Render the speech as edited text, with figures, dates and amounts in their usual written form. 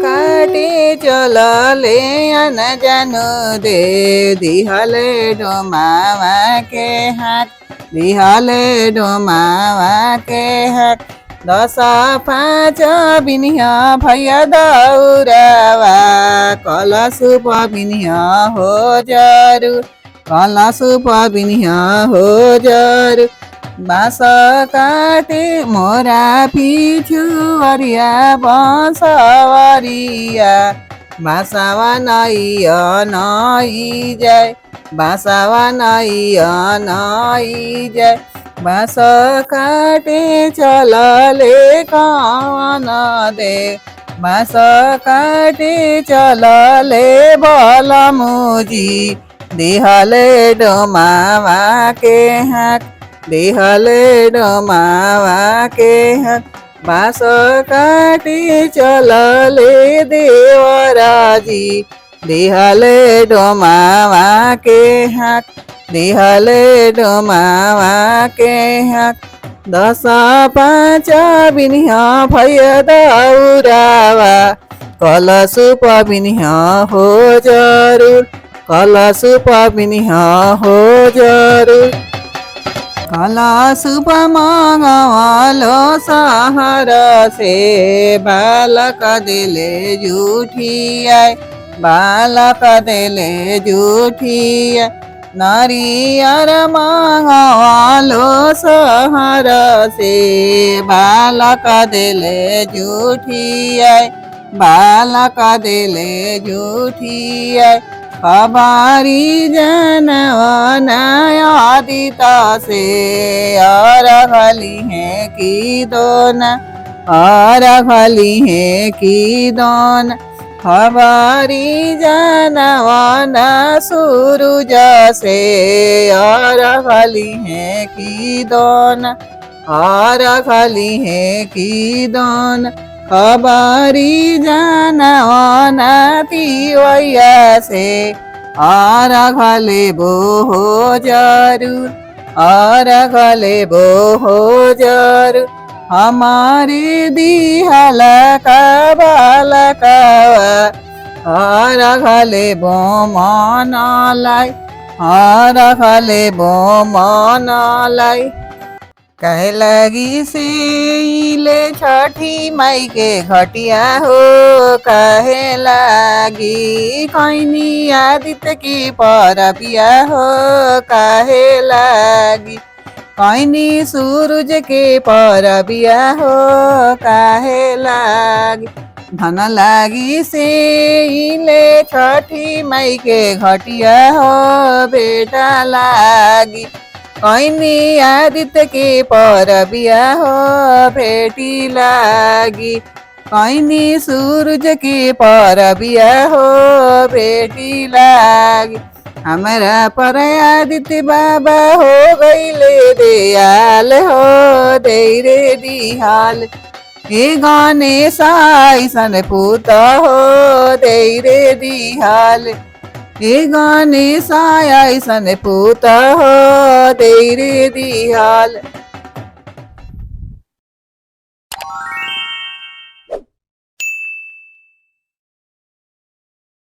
काटे चलले अन जानु दे दिहले डोमावा के हाथ दिहले डोमावा के हाथ 10 5 बिनिया भैया दौरावा कलशु बिनिया हो जरूर कलशु बिनिया हो जरूर बाँस काटे मोरा पिछुअरिया बसवरिया बासावा नैया नई जाय बासावा नैया नई जाय बाँस काटे चलले कवन दे बाँस काटे चलले बलमुजी दिहले डोमावा के हाथ दिहले डोमावा के हाथ बाँस काटे चलले देवराजी दिहले डोमावा के हाथ दिहले डोमावा के हाथ 10 5 बिनिया भैया दौरावा कलशु बिनिया हो जरूर कलशु बिनिया हो जरूर कलशु मंगवालो सहर से बालक दिले जूठिया बालक दिले जूठिया नारियर मंगवालो सहर से बालक दिले जूठिया बालक दिले जूठिया खबारी जनवन आदित से और खली है की दोन और खली है की दोन खबारी जनवन सूरज से और खली है की दोन और खली है की दोन खबारी जनवन तिवैया से और खले बो हो जरूर और खले बो हो जरूर हमारे दिहल का बालकवा और खले बो मन लाई और खले बो मन लाई कहे लगी से ले छठी माई के घटिया हो कहे लगी कैनी आदित्य की परबिया हो कहे लगी कैनी सूरज के परबिया हो कहे लगी धन लागी से ले छठी माई के घटिया हो बेटा लागी कैनी आदित्य के परबिया हो बेटी लागी कैनी सूरज के परबिया हो बेटी लागी हमारा पर आदित्य बाबा हो गईले दयाल हो दे रे दिहाल हे गणेश ऐसन पूत हो दे रे दिहाल हे गणेश ऐसन पूत हो दे रे दिहाल।